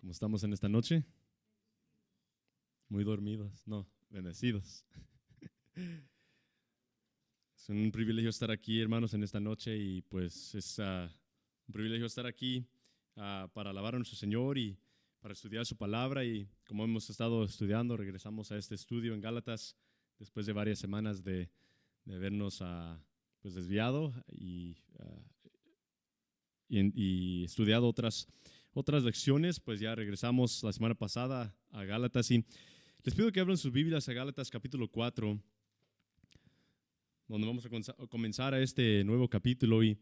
¿Cómo estamos en esta noche? Muy dormidos, no, bendecidos. Es un privilegio estar aquí, hermanos, en esta noche y pues es un privilegio estar aquí para alabar a nuestro Señor y para estudiar su palabra. Y como hemos estado estudiando, regresamos a este estudio en Gálatas después de varias semanas de vernos pues desviado y estudiado otras lecciones. Pues ya regresamos la semana pasada a Gálatas y les pido que abran sus Biblias a Gálatas capítulo 4, donde vamos a comenzar a este nuevo capítulo. Y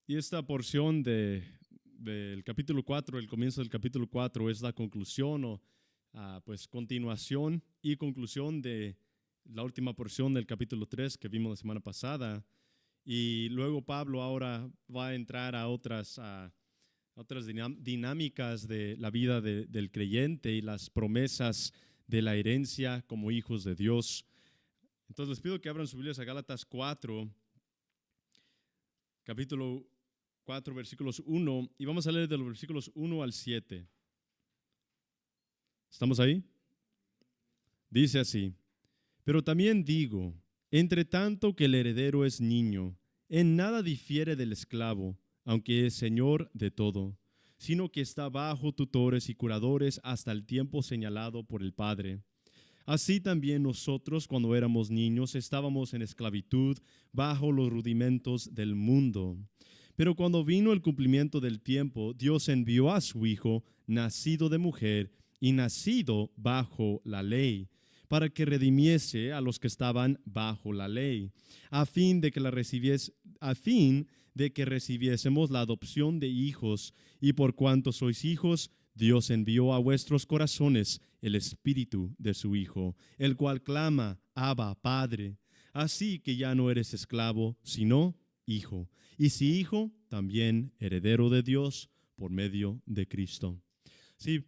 esta porción del capítulo 4, el comienzo del capítulo 4, es la conclusión o pues continuación y conclusión de la última porción del capítulo 3 que vimos la semana pasada. Y luego Pablo ahora va a entrar a otras dinámicas de la vida del creyente y las promesas de la herencia como hijos de Dios. Entonces les pido que abran sus Biblias a Gálatas 4, capítulo 4, versículos 1, y vamos a leer de los versículos 1 al 7. ¿Estamos ahí? Dice así: pero también digo, entre tanto que el heredero es niño, en nada difiere del esclavo, aunque es señor de todo, sino que está bajo tutores y curadores hasta el tiempo señalado por el Padre. Así también nosotros, cuando éramos niños, estábamos en esclavitud bajo los rudimentos del mundo. Pero cuando vino el cumplimiento del tiempo, Dios envió a su Hijo, nacido de mujer y nacido bajo la ley, para que redimiese a los que estaban bajo la ley, a fin de que recibiésemos la adopción de hijos, y por cuanto sois hijos, Dios envió a vuestros corazones el Espíritu de su Hijo, el cual clama, Abba, Padre. Así que ya no eres esclavo, sino hijo, y si hijo, también heredero de Dios por medio de Cristo. Sí.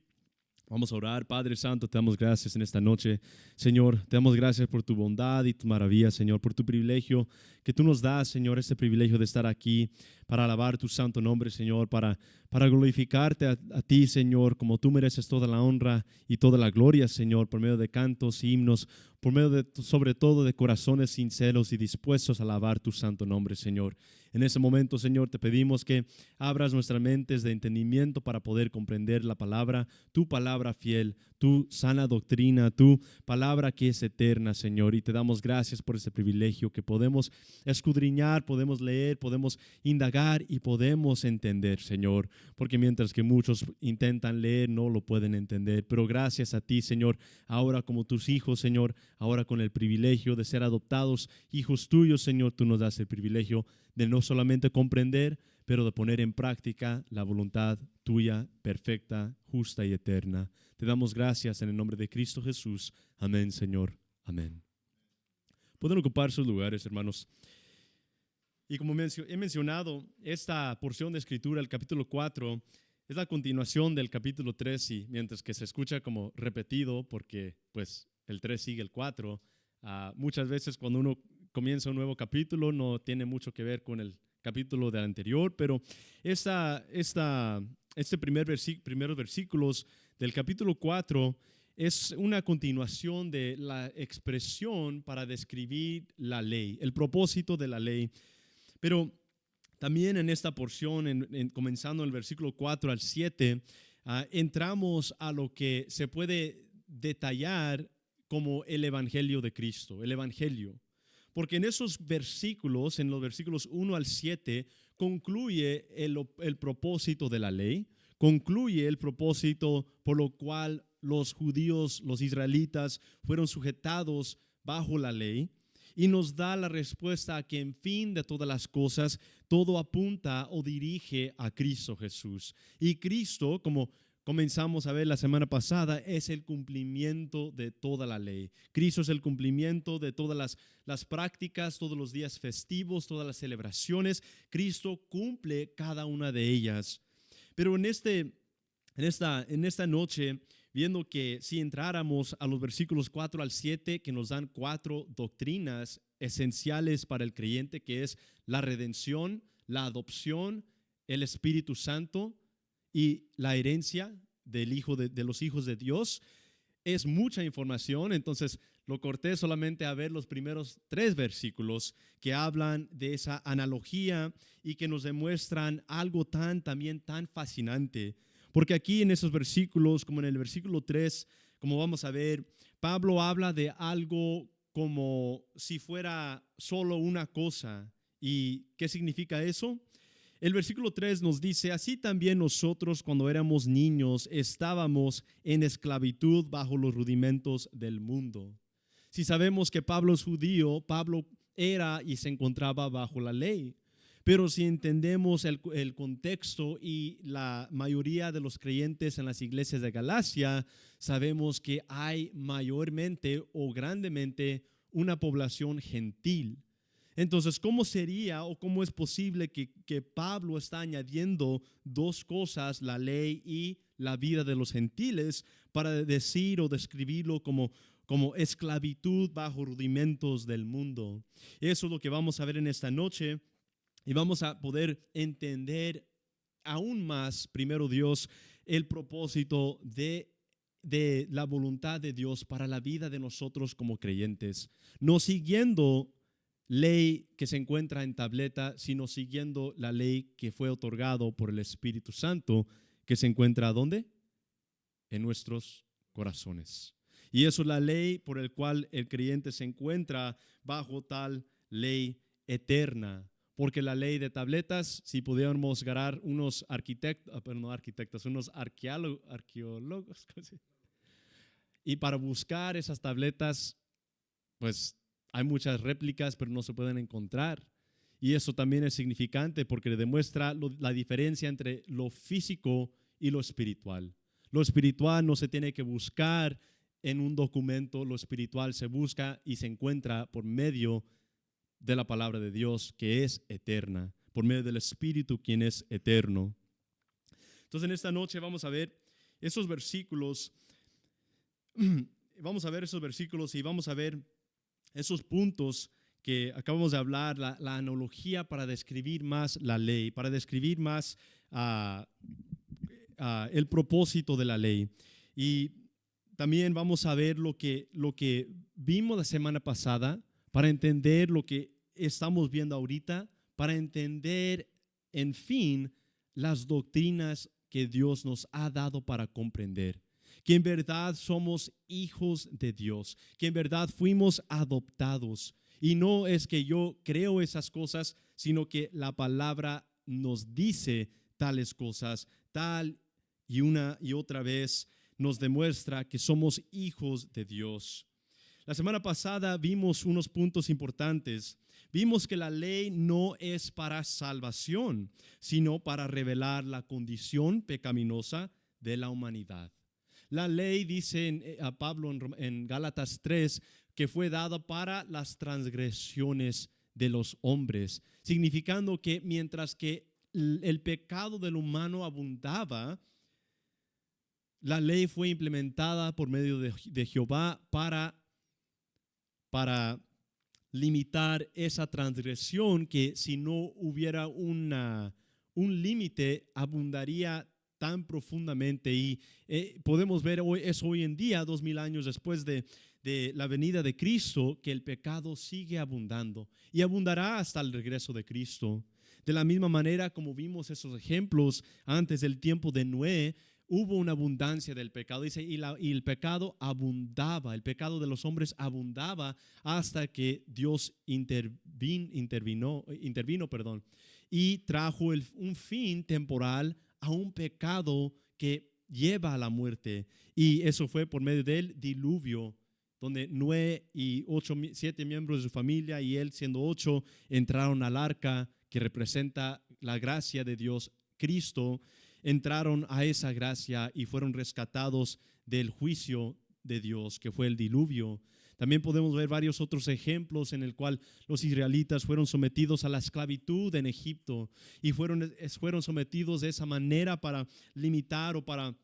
Vamos a orar. Padre Santo, te damos gracias en esta noche. Señor, te damos gracias por tu bondad y tu maravilla, Señor, por tu privilegio que tú nos das, Señor, este privilegio de estar aquí para alabar tu santo nombre, Señor, para glorificarte a ti, Señor, como tú mereces toda la honra y toda la gloria, Señor, por medio de cantos, himnos, por medio de, sobre todo, de corazones sinceros y dispuestos a alabar tu santo nombre, Señor. En ese momento, Señor, te pedimos que abras nuestras mentes de entendimiento para poder comprender la palabra, tu palabra fiel, tu sana doctrina, tu palabra que es eterna, Señor. Y te damos gracias por ese privilegio que podemos escudriñar, podemos leer, podemos indagar y podemos entender, Señor. Porque mientras que muchos intentan leer, no lo pueden entender. Pero gracias a ti, Señor, ahora como tus hijos, Señor, ahora con el privilegio de ser adoptados hijos tuyos, Señor, tú nos das el privilegio de no solamente comprender, pero de poner en práctica la voluntad tuya, perfecta, justa y eterna. Te damos gracias en el nombre de Cristo Jesús. Amén, Señor. Amén. Pueden ocupar sus lugares, hermanos. Y como he mencionado, esta porción de escritura, el capítulo 4, es la continuación del capítulo 3, y mientras que se escucha como repetido, porque pues el 3 sigue el 4, muchas veces cuando uno comienza un nuevo capítulo no tiene mucho que ver con el capítulo del anterior, pero primeros versículos del capítulo 4 es una continuación de la expresión para describir la ley, el propósito de la ley. Pero también en esta porción, comenzando en el versículo 4 al 7, entramos a lo que se puede detallar como el Evangelio de Cristo, el Evangelio. Porque en esos versículos, en los versículos 1 al 7, concluye el propósito de la ley, concluye el propósito por lo cual los judíos, los israelitas, fueron sujetados bajo la ley, y nos da la respuesta a que en fin de todas las cosas, todo apunta o dirige a Cristo Jesús. Y Cristo, como comenzamos a ver la semana pasada, es el cumplimiento de toda la ley. Cristo es el cumplimiento de todas las prácticas, todos los días festivos, todas las celebraciones. Cristo cumple cada una de ellas. Pero en esta noche, viendo que si entráramos a los versículos 4 al 7, que nos dan 4 doctrinas esenciales para el creyente, que es la redención, la adopción, el Espíritu Santo y la herencia del hijo de los hijos de Dios. Es mucha información, entonces lo corté solamente a ver los primeros 3 versículos que hablan de esa analogía y que nos demuestran algo también tan fascinante. Porque aquí en esos versículos, como en el versículo 3, como vamos a ver, Pablo habla de algo como si fuera solo una cosa. ¿Y qué significa eso? El versículo 3 nos dice, así también nosotros cuando éramos niños estábamos en esclavitud bajo los rudimentos del mundo. Si sabemos que Pablo es judío, Pablo era y se encontraba bajo la ley. Pero si entendemos el contexto y la mayoría de los creyentes en las iglesias de Galacia, sabemos que hay mayormente o grandemente una población gentil. Entonces, ¿cómo sería o cómo es posible que Pablo está añadiendo 2 cosas, la ley y la vida de los gentiles, para decir o describirlo como esclavitud bajo rudimentos del mundo? Eso es lo que vamos a ver en esta noche y vamos a poder entender aún más, primero Dios, el propósito de la voluntad de Dios para la vida de nosotros como creyentes, no siguiendo ley que se encuentra en tableta, sino siguiendo la ley que fue otorgado por el Espíritu Santo, que se encuentra ¿dónde? En nuestros corazones. Y eso es la ley por el cual el creyente se encuentra bajo tal ley eterna. Porque la ley de tabletas, si pudiéramos ganar unos unos arqueólogos, y para buscar esas tabletas, pues hay muchas réplicas, pero no se pueden encontrar. Y eso también es significante porque demuestra la diferencia entre lo físico y lo espiritual. Lo espiritual no se tiene que buscar en un documento, lo espiritual se busca y se encuentra por medio de la palabra de Dios, que es eterna, por medio del Espíritu, quien es eterno. Entonces, en esta noche vamos a ver esos versículos, y vamos a ver esos puntos que acabamos de hablar, la analogía para describir más la ley, para describir más el propósito de la ley. Y también vamos a ver lo que vimos la semana pasada para entender lo que estamos viendo ahorita, para entender, en fin, las doctrinas que Dios nos ha dado para comprender. Que en verdad somos hijos de Dios, que en verdad fuimos adoptados. Y no es que yo creo esas cosas, sino que la palabra nos dice tales cosas, tal y una y otra vez nos demuestra que somos hijos de Dios. La semana pasada vimos unos puntos importantes. Vimos que la ley no es para salvación, sino para revelar la condición pecaminosa de la humanidad. La ley, dice a Pablo en Gálatas 3, que fue dada para las transgresiones de los hombres, significando que mientras que el pecado del humano abundaba, la ley fue implementada por medio de Jehová para limitar esa transgresión que si no hubiera un límite abundaría tan profundamente. Y podemos ver hoy en día, 2000 años después de la venida de Cristo, que el pecado sigue abundando y abundará hasta el regreso de Cristo. De la misma manera como vimos esos ejemplos antes del tiempo de Noé, hubo una abundancia del pecado, dice, y el pecado abundaba, el pecado de los hombres abundaba hasta que Dios intervino, y trajo un fin temporal a un pecado que lleva a la muerte. Y eso fue por medio del diluvio, donde Noé y 7 miembros de su familia y él siendo 8 entraron al arca que representa la gracia de Dios, Cristo. Entraron a esa gracia y fueron rescatados del juicio de Dios, que fue el diluvio. También podemos ver varios otros ejemplos en el cual los israelitas fueron sometidos a la esclavitud en Egipto y fueron sometidos de esa manera para limitar o para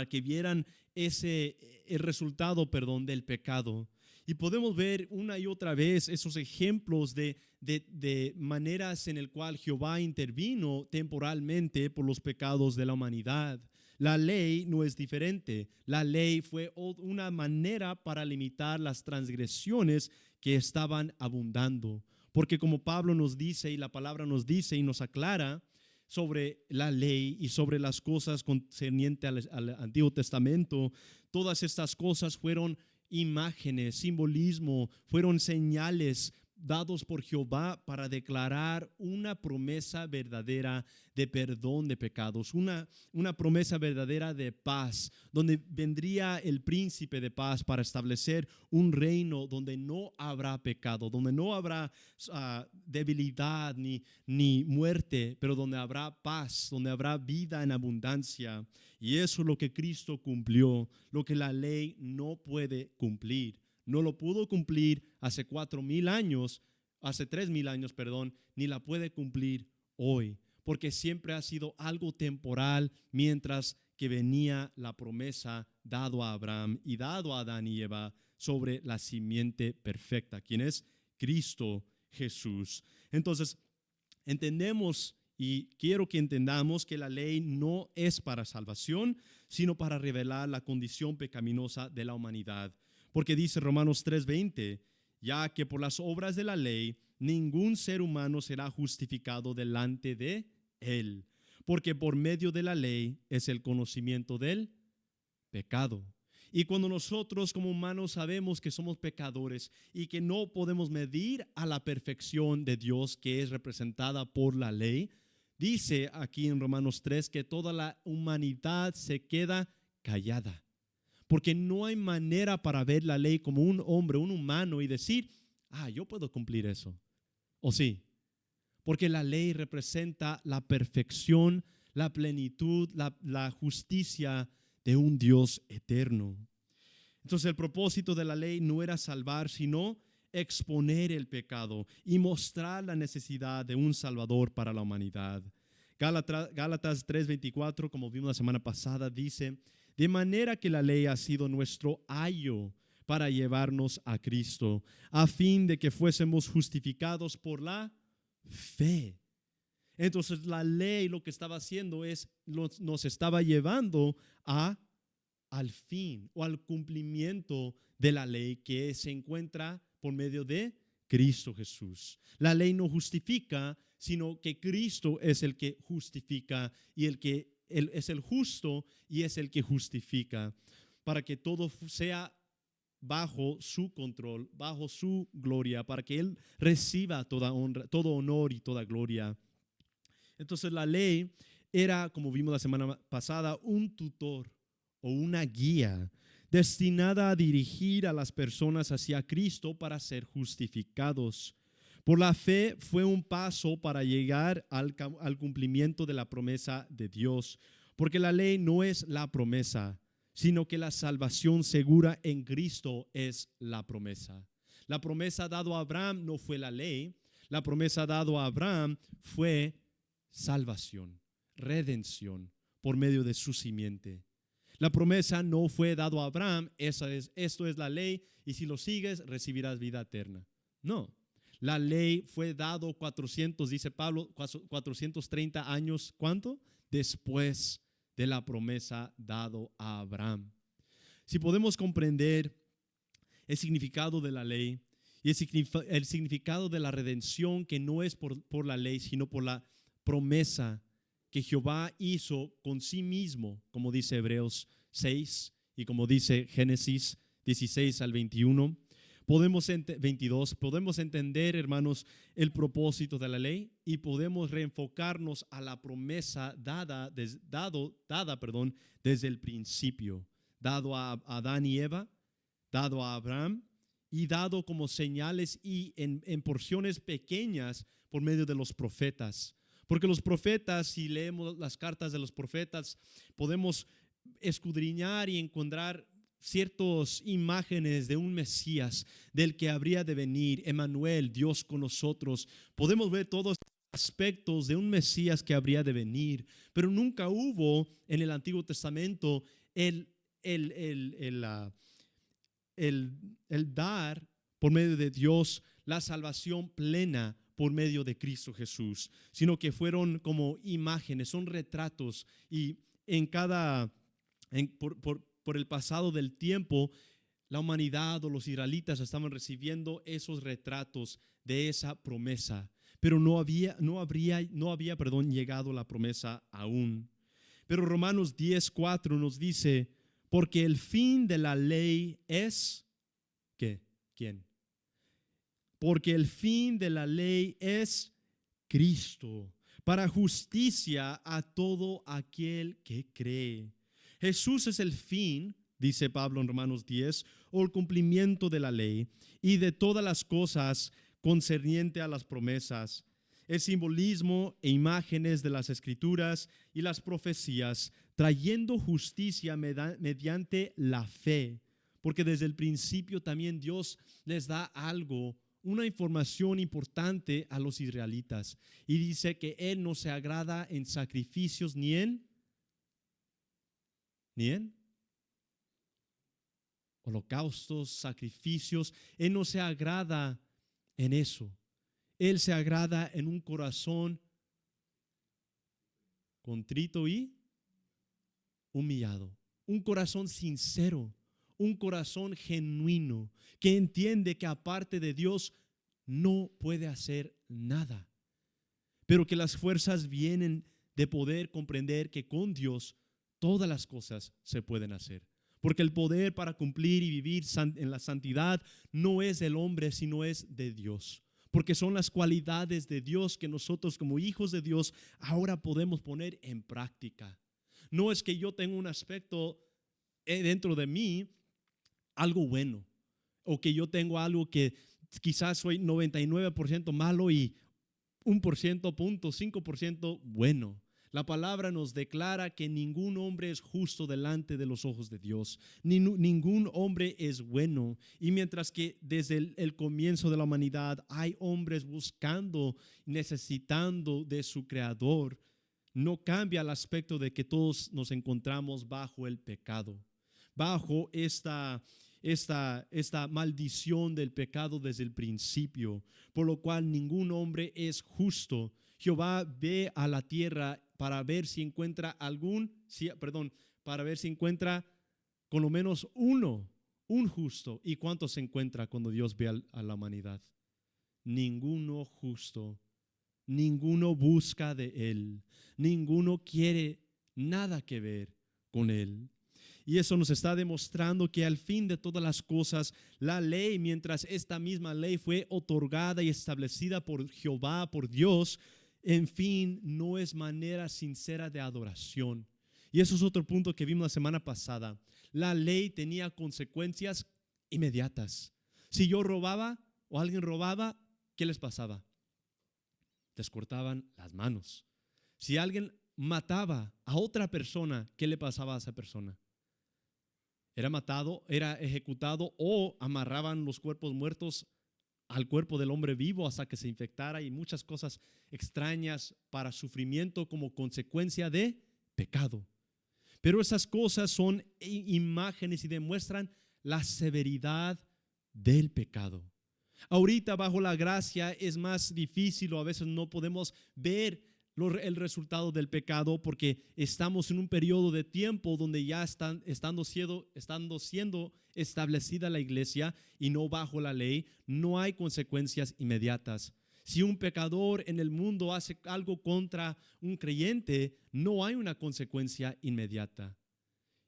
que vieran el resultado, del pecado. Y podemos ver una y otra vez esos ejemplos de maneras en el cual Jehová intervino temporalmente por los pecados de la humanidad. La ley no es diferente. La ley fue una manera para limitar las transgresiones que estaban abundando. Porque como Pablo nos dice y la palabra nos dice y nos aclara sobre la ley y sobre las cosas concernientes al Antiguo Testamento, todas estas cosas fueron imágenes, simbolismo, fueron señales dados por Jehová para declarar una promesa verdadera de perdón de pecados, una promesa verdadera de paz, donde vendría el príncipe de paz para establecer un reino donde no habrá pecado, donde no habrá debilidad ni muerte, pero donde habrá paz, donde habrá vida en abundancia. Y eso es lo que Cristo cumplió, lo que la ley no puede cumplir. No lo pudo cumplir hace 4,000 años, hace 3,000 años, perdón, ni la puede cumplir hoy, porque siempre ha sido algo temporal, mientras que venía la promesa dado a Abraham y dado a Adán y Eva sobre la simiente perfecta, quien es Cristo Jesús. Entonces, entendemos y quiero que entendamos que la ley no es para salvación, sino para revelar la condición pecaminosa de la humanidad. Porque dice Romanos 3:20, ya que por las obras de la ley ningún ser humano será justificado delante de él, porque por medio de la ley es el conocimiento del pecado. Y cuando nosotros como humanos sabemos que somos pecadores y que no podemos medir a la perfección de Dios que es representada por la ley, dice aquí en Romanos 3 que toda la humanidad se queda callada. Porque no hay manera para ver la ley como un hombre, un humano y decir, yo puedo cumplir eso. ¿O sí? Porque la ley representa la perfección, la plenitud, la justicia de un Dios eterno. Entonces el propósito de la ley no era salvar, sino exponer el pecado y mostrar la necesidad de un Salvador para la humanidad. Gálatas 3:24, como vimos la semana pasada, dice, de manera que la ley ha sido nuestro ayo para llevarnos a Cristo, a fin de que fuésemos justificados por la fe. Entonces la ley lo que estaba haciendo es, nos estaba llevando al fin o al cumplimiento de la ley que se encuentra por medio de Cristo Jesús. La ley no justifica, sino que Cristo es el que justifica y Él es el justo y es el que justifica, para que todo sea bajo su control, bajo su gloria, para que Él reciba toda honra, todo honor y toda gloria. Entonces la ley era, como vimos la semana pasada, un tutor o una guía destinada a dirigir a las personas hacia Cristo para ser justificados. Por la fe fue un paso para llegar al cumplimiento de la promesa de Dios, porque la ley no es la promesa, sino que la salvación segura en Cristo es la promesa. La promesa dada a Abraham no fue la ley, la promesa dada a Abraham fue salvación, redención por medio de su simiente. La promesa no fue dada a Abraham, esto es la ley y si lo sigues recibirás vida eterna. No, la ley fue dado 400, dice Pablo, 430 años, ¿cuánto? Después de la promesa dado a Abraham. Si podemos comprender el significado de la ley y el significado de la redención, que no es por la ley, sino por la promesa que Jehová hizo con sí mismo, como dice Hebreos 6 y como dice Génesis 16 al 21, 22, podemos entender, hermanos, el propósito de la ley y podemos reenfocarnos a la promesa dada desde el principio, dado a Adán y Eva, dado a Abraham y dado como señales y en porciones pequeñas por medio de los profetas. Porque los profetas, si leemos las cartas de los profetas, podemos escudriñar y encontrar ciertas imágenes de un Mesías, del que habría de venir, Emmanuel, Dios con nosotros. Podemos ver todos aspectos de un Mesías que habría de venir, pero nunca hubo en el Antiguo Testamento el dar por medio de Dios la salvación plena por medio de Cristo Jesús, sino que fueron como imágenes, son retratos, y por el pasado del tiempo, la humanidad o los israelitas estaban recibiendo esos retratos de esa promesa, pero no había llegado la promesa aún. Pero Romanos 10:4 nos dice, porque el fin de la ley es, ¿qué? ¿Quién? Porque el fin de la ley es Cristo, para justicia a todo aquel que cree. Jesús es el fin, dice Pablo en Romanos 10, o el cumplimiento de la ley y de todas las cosas concerniente a las promesas. El simbolismo e imágenes de las escrituras y las profecías, trayendo justicia mediante la fe, porque desde el principio también Dios les da algo, una información importante a los israelitas, y dice que Él no se agrada en sacrificios ni en holocaustos, sacrificios. Él no se agrada en eso. Él se agrada en un corazón contrito y humillado, un corazón sincero, un corazón genuino, que entiende que aparte de Dios no puede hacer nada, pero que las fuerzas vienen de poder comprender que con Dios todas las cosas se pueden hacer. Porque el poder para cumplir y vivir en la santidad no es del hombre, sino es de Dios. Porque son las cualidades de Dios que nosotros como hijos de Dios ahora podemos poner en práctica. No es que yo tenga un aspecto dentro de mí, algo bueno, o que yo tengo algo que quizás soy 99% malo y 1.5% bueno. La palabra nos declara que ningún hombre es justo delante de los ojos de Dios. Ningún hombre es bueno. Y mientras que desde el comienzo de la humanidad hay hombres buscando, necesitando de su Creador, no cambia el aspecto de que todos nos encontramos bajo el pecado, bajo esta maldición del pecado desde el principio, por lo cual ningún hombre es justo. Jehová ve a la tierra para ver si encuentra para ver si encuentra con lo menos un justo. ¿Y cuántos se encuentra cuando Dios ve a la humanidad? Ninguno justo, ninguno busca de Él, ninguno quiere nada que ver con Él. Y eso nos está demostrando que al fin de todas las cosas, la ley, mientras esta misma ley fue otorgada y establecida por Jehová, por Dios, en fin, no es manera sincera de adoración. Y eso es otro punto que vimos la semana pasada. La ley tenía consecuencias inmediatas. Si yo robaba o alguien robaba, ¿qué les pasaba? Les cortaban las manos. Si alguien mataba a otra persona, ¿qué le pasaba a esa persona? Era matado, era ejecutado, o amarraban los cuerpos muertos al cuerpo del hombre vivo hasta que se infectara, y muchas cosas extrañas para sufrimiento como consecuencia de pecado. Pero esas cosas son imágenes y demuestran la severidad del pecado. Ahorita bajo la gracia es más difícil, o a veces no podemos ver el resultado del pecado, porque estamos en un periodo de tiempo donde ya estando siendo establecida la iglesia y no bajo la ley, no hay consecuencias inmediatas. Si un pecador en el mundo hace algo contra un creyente, no hay una consecuencia inmediata.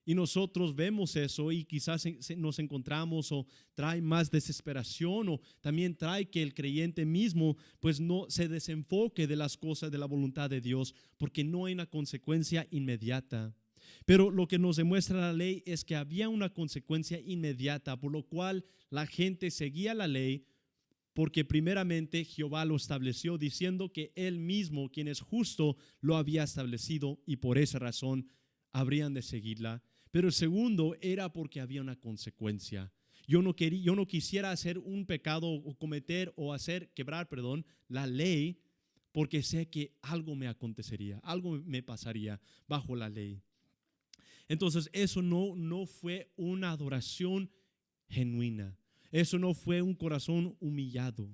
Y nosotros vemos eso y quizás nos encontramos, o trae más desesperación, o también trae que el creyente mismo pues no se desenfoque de las cosas de la voluntad de Dios, porque no hay una consecuencia inmediata. Pero lo que nos demuestra la ley es que había una consecuencia inmediata, por lo cual la gente seguía la ley, porque primeramente Jehová lo estableció diciendo que Él mismo, quien es justo, lo había establecido, y por esa razón habrían de seguirla. Pero el segundo era porque había una consecuencia. Yo no quisiera hacer un pecado o quebrar la ley, porque sé que algo me acontecería, algo me pasaría bajo la ley. Entonces eso no fue una adoración genuina. Eso no fue un corazón humillado.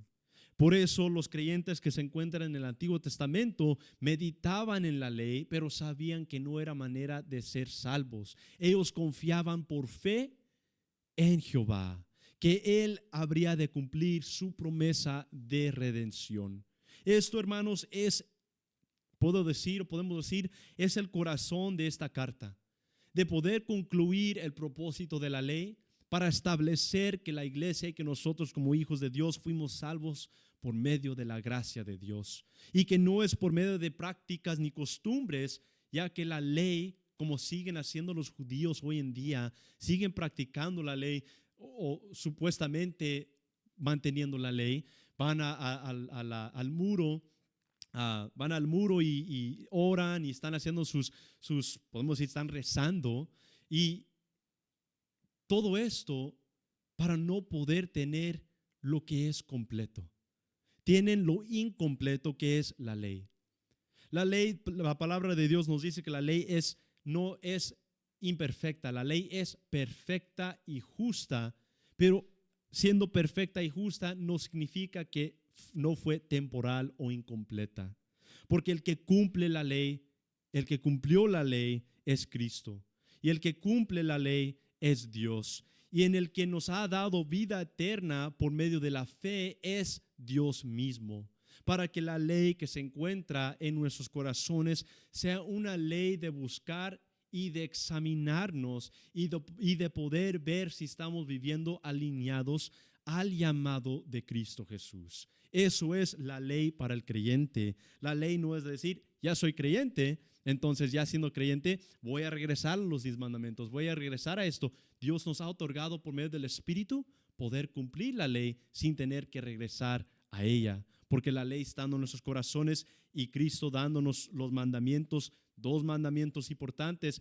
Por eso los creyentes que se encuentran en el Antiguo Testamento meditaban en la ley, pero sabían que no era manera de ser salvos. Ellos confiaban por fe en Jehová, que Él habría de cumplir su promesa de redención. Esto, hermanos, podemos decir, es el corazón de esta carta, de poder concluir el propósito de la ley para establecer que la iglesia y que nosotros como hijos de Dios fuimos salvos por medio de la gracia de Dios, y que no es por medio de prácticas ni costumbres, ya que la ley, como siguen haciendo los judíos hoy en día, siguen practicando la ley o supuestamente manteniendo la ley, van al muro. Van al muro y oran y están haciendo podemos decir, están rezando, y todo esto para no poder tener lo que es completo. Tienen lo incompleto que es la ley. La ley, la palabra de Dios nos dice que la ley no es imperfecta, la ley es perfecta y justa, pero siendo perfecta y justa no significa que no fue temporal o incompleta, porque el que cumple la ley, el que cumplió la ley es Cristo, y el que cumple la ley es Dios, y en el que nos ha dado vida eterna por medio de la fe es Dios mismo, para que la ley que se encuentra en nuestros corazones sea una ley de buscar y de examinarnos y de poder ver si estamos viviendo alineados al llamado de Cristo Jesús. Eso es la ley para el creyente. La ley no es decir, ya soy creyente, entonces ya siendo creyente voy a regresar a los 10 mandamientos, voy a regresar a esto. Dios nos ha otorgado por medio del Espíritu poder cumplir la ley sin tener que regresar a ella, porque la ley estando en nuestros corazones y Cristo dándonos los mandamientos, 2 mandamientos importantes,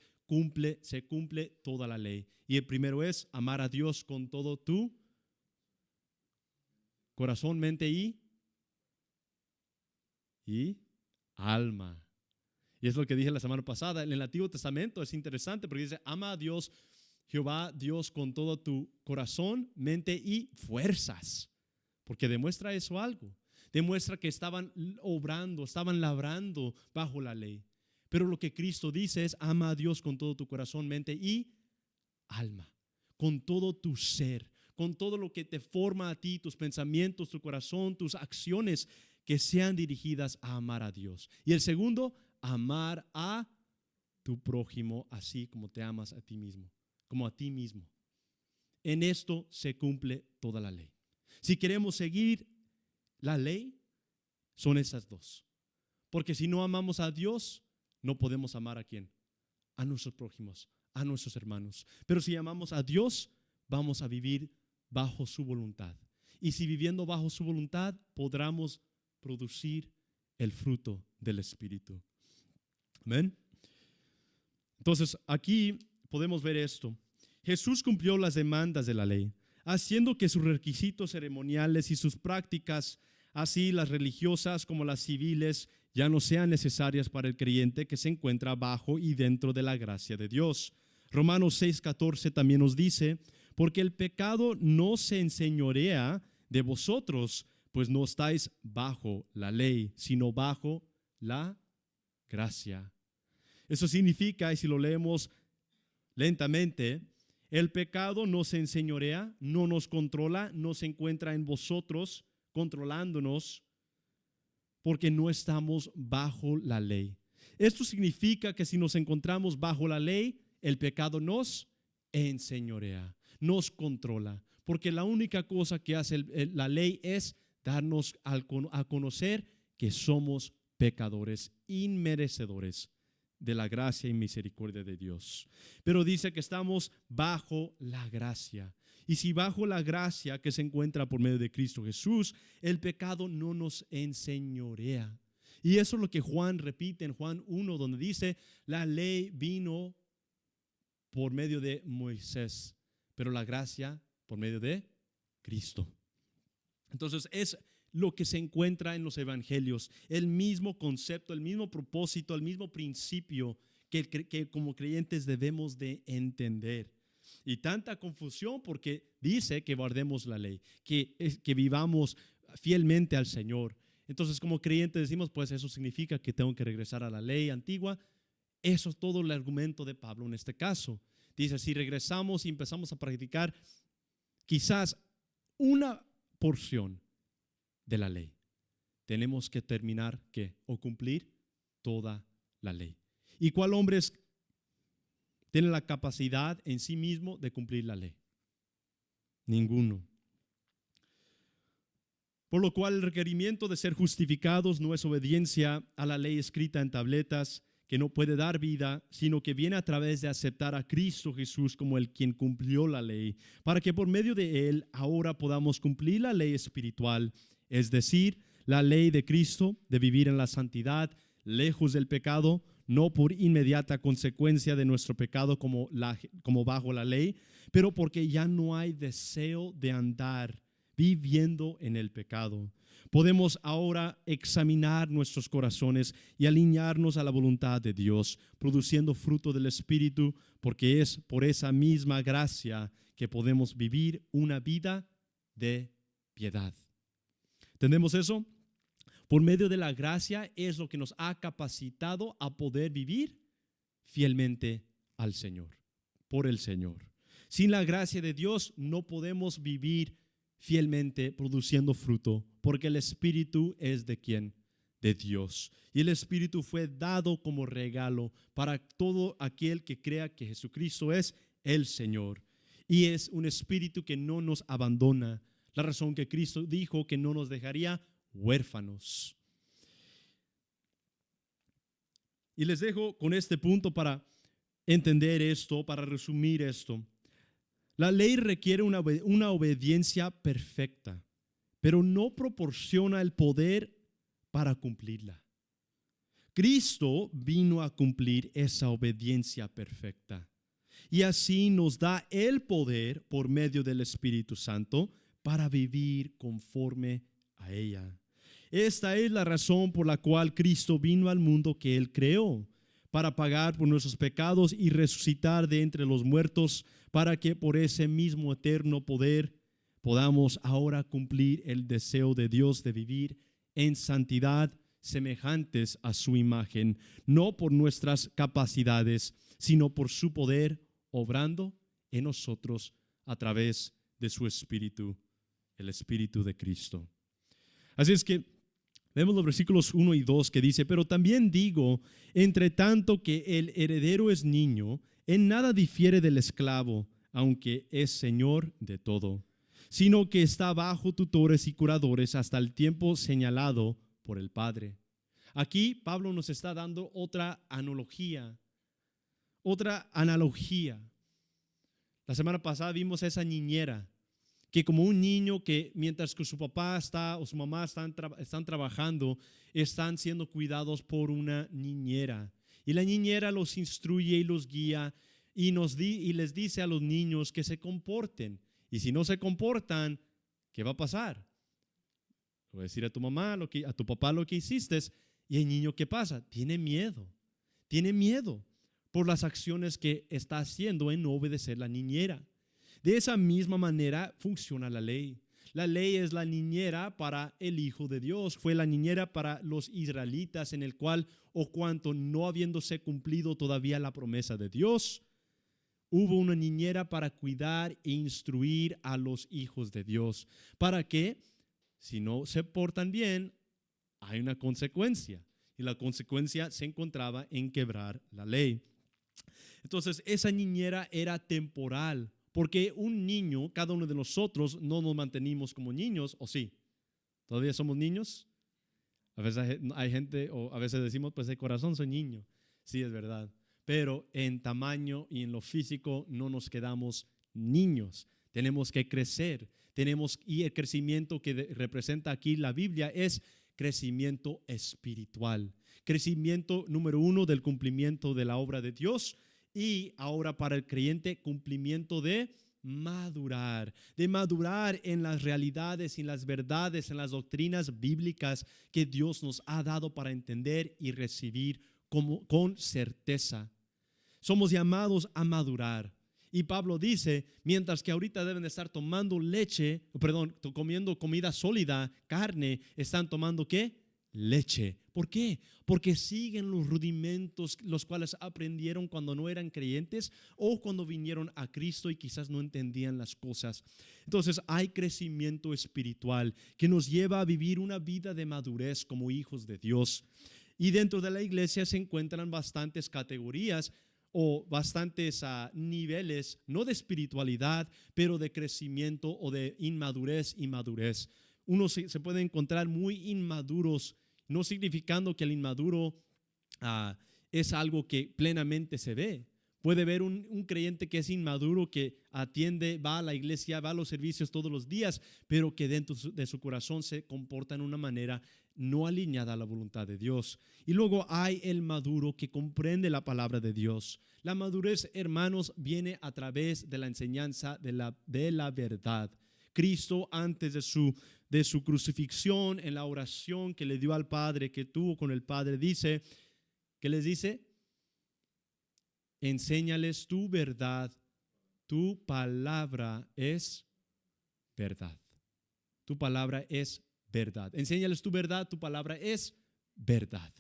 se cumple toda la ley. Y el primero es amar a Dios con todo tu corazón, mente y alma. Y es lo que dije la semana pasada. En el Antiguo Testamento es interesante porque dice, ama a Dios, Jehová Dios, con todo tu corazón, mente y fuerzas. Porque demuestra eso algo. Demuestra que estaban obrando, estaban labrando bajo la ley. Pero lo que Cristo dice es, ama a Dios con todo tu corazón, mente y alma. Con todo tu ser, con todo lo que te forma a ti, tus pensamientos, tu corazón, tus acciones, que sean dirigidas a amar a Dios. Y el segundo, amar a tu prójimo así como te amas a ti mismo, como a ti mismo. En esto se cumple toda la ley. Si queremos seguir la ley, son esas dos. Porque si no amamos a Dios, no podemos amar a quién, a nuestros prójimos, a nuestros hermanos. Pero si amamos a Dios, vamos a vivir bajo su voluntad. Y si viviendo bajo su voluntad, podremos producir el fruto del Espíritu. Amén. Entonces, aquí podemos ver esto. Jesús cumplió las demandas de la ley, haciendo que sus requisitos ceremoniales y sus prácticas, así las religiosas como las civiles, ya no sean necesarias para el creyente que se encuentra bajo y dentro de la gracia de Dios. Romanos 6:14 también nos dice, porque el pecado no se enseñorea de vosotros, pues no estáis bajo la ley, sino bajo la gracia. Eso significa, y si lo leemos lentamente, el pecado no se enseñorea, no nos controla, no se encuentra en vosotros controlándonos, porque no estamos bajo la ley. Esto significa que si nos encontramos bajo la ley, el pecado nos enseñorea, nos controla, porque la única cosa que hace la ley es darnos a conocer que somos pecadores, inmerecedores de la gracia y misericordia de Dios. Pero dice que estamos bajo la gracia. Y si bajo la gracia que se encuentra por medio de Cristo Jesús, el pecado no nos enseñorea. Y eso es lo que Juan repite en Juan 1, donde dice, la ley vino por medio de Moisés, pero la gracia por medio de Cristo. Entonces es lo que se encuentra en los evangelios, el mismo concepto, el mismo propósito, el mismo principio que como creyentes debemos de entender. Y tanta confusión porque dice que guardemos la ley, que vivamos fielmente al Señor. Entonces, como creyentes decimos, pues eso significa que tengo que regresar a la ley antigua. Eso es todo el argumento de Pablo en este caso. Dice, si regresamos y empezamos a practicar quizás una porción de la ley, tenemos que terminar ¿qué? O cumplir toda la ley. ¿Y cuál hombre tiene la capacidad en sí mismo de cumplir la ley? Ninguno. Por lo cual el requerimiento de ser justificados no es obediencia a la ley escrita en tabletas que no puede dar vida, sino que viene a través de aceptar a Cristo Jesús como el quien cumplió la ley, para que por medio de él ahora podamos cumplir la ley espiritual, es decir, la ley de Cristo de vivir en la santidad, lejos del pecado, no por inmediata consecuencia de nuestro pecado como bajo la ley, pero porque ya no hay deseo de andar viviendo en el pecado. Podemos ahora examinar nuestros corazones y alinearnos a la voluntad de Dios, produciendo fruto del Espíritu, porque es por esa misma gracia que podemos vivir una vida de piedad. ¿Entendemos eso? Por medio de la gracia es lo que nos ha capacitado a poder vivir fielmente al Señor, por el Señor. Sin la gracia de Dios no podemos vivir fielmente produciendo fruto, porque el Espíritu es ¿de quién? De Dios. Y el Espíritu fue dado como regalo para todo aquel que crea que Jesucristo es el Señor. Y es un Espíritu que no nos abandona. La razón que Cristo dijo que no nos dejaría huérfanos. Y les dejo con este punto para entender esto, para resumir esto. La ley requiere una obediencia perfecta, pero no proporciona el poder para cumplirla. Cristo vino a cumplir esa obediencia perfecta y así nos da el poder por medio del Espíritu Santo para vivir conforme a ella. Esta es la razón por la cual Cristo vino al mundo que Él creó, para pagar por nuestros pecados y resucitar de entre los muertos, para que por ese mismo eterno poder podamos ahora cumplir el deseo de Dios de vivir en santidad semejantes a su imagen, no por nuestras capacidades, sino por su poder obrando en nosotros a través de su Espíritu, el Espíritu de Cristo. Así es que vemos los versículos 1 y 2 que dice, pero también digo, entre tanto que el heredero es niño, en nada difiere del esclavo, aunque es señor de todo, sino que está bajo tutores y curadores hasta el tiempo señalado por el Padre. Aquí Pablo nos está dando otra analogía. La semana pasada vimos esa niñera, que como un niño que mientras que su papá o su mamá están trabajando, están siendo cuidados por una niñera. Y la niñera los instruye y los guía y les dice a los niños que se comporten. Y si no se comportan, ¿qué va a pasar? Le voy a decir a tu mamá, a tu papá lo que hiciste. Y el niño, ¿qué pasa? Tiene miedo por las acciones que está haciendo en no obedecer la niñera. De esa misma manera funciona la ley. La ley es la niñera para el Hijo de Dios. Fue la niñera para los israelitas en el cual, o cuanto no habiéndose cumplido todavía la promesa de Dios, hubo una niñera para cuidar e instruir a los hijos de Dios. Para que, si no se portan bien, hay una consecuencia. Y la consecuencia se encontraba en quebrar la ley. Entonces, esa niñera era temporal. Porque un niño, cada uno de nosotros, no nos mantenimos como niños, ¿o sí? ¿Todavía somos niños? A veces hay gente, o a veces decimos, pues de corazón soy niño. Sí, es verdad. Pero en tamaño y en lo físico no nos quedamos niños. Tenemos que crecer. Y el crecimiento que representa aquí la Biblia es crecimiento espiritual. Crecimiento número 1 del cumplimiento de la obra de Dios. Y ahora para el creyente, cumplimiento de madurar en las realidades, en las verdades, en las doctrinas bíblicas que Dios nos ha dado para entender y recibir con certeza. Somos llamados a madurar. Y Pablo dice, mientras que ahorita deben de estar tomando comiendo comida sólida, carne, están tomando ¿qué? Leche. ¿Por qué? Porque siguen los rudimentos los cuales aprendieron cuando no eran creyentes o cuando vinieron a Cristo y quizás no entendían las cosas. Entonces hay crecimiento espiritual que nos lleva a vivir una vida de madurez como hijos de Dios. Y dentro de la iglesia se encuentran bastantes categorías o bastantes niveles, no de espiritualidad, pero de crecimiento o de inmadurez y madurez. Uno se puede encontrar muy inmaduros, no significando que el inmaduro es algo que plenamente se ve. Puede ver un creyente que es inmaduro, que atiende, va a la iglesia, va a los servicios todos los días, pero que dentro de su corazón se comporta en una manera no alineada a la voluntad de Dios. Y luego hay el maduro que comprende la palabra de Dios. La madurez, hermanos, viene a través de la enseñanza de la verdad. Cristo, antes de su crucifixión, en la oración que le dio al Padre, que tuvo con el Padre, dice, ¿qué les dice? Enséñales tu verdad, tu palabra es verdad. Tu palabra es verdad. Enséñales tu verdad, tu palabra es verdad.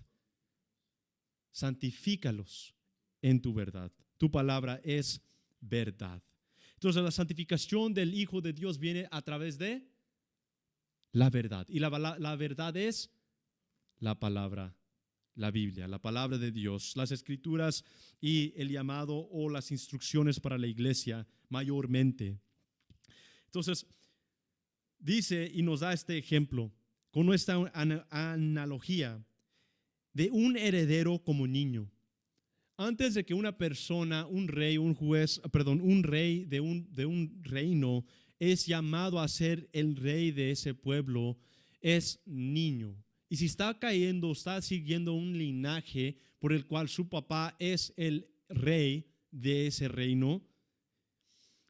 Santifícalos en tu verdad. Tu palabra es verdad. Entonces la santificación del Hijo de Dios viene a través de la verdad. Y la verdad es la palabra, la Biblia, la palabra de Dios, las escrituras y el llamado o las instrucciones para la iglesia mayormente. Entonces, dice y nos da este ejemplo con nuestra analogía de un heredero como niño. Antes de que una persona, un rey de un reino es llamado a ser el rey de ese pueblo, es niño. Y si está siguiendo un linaje por el cual su papá es el rey de ese reino,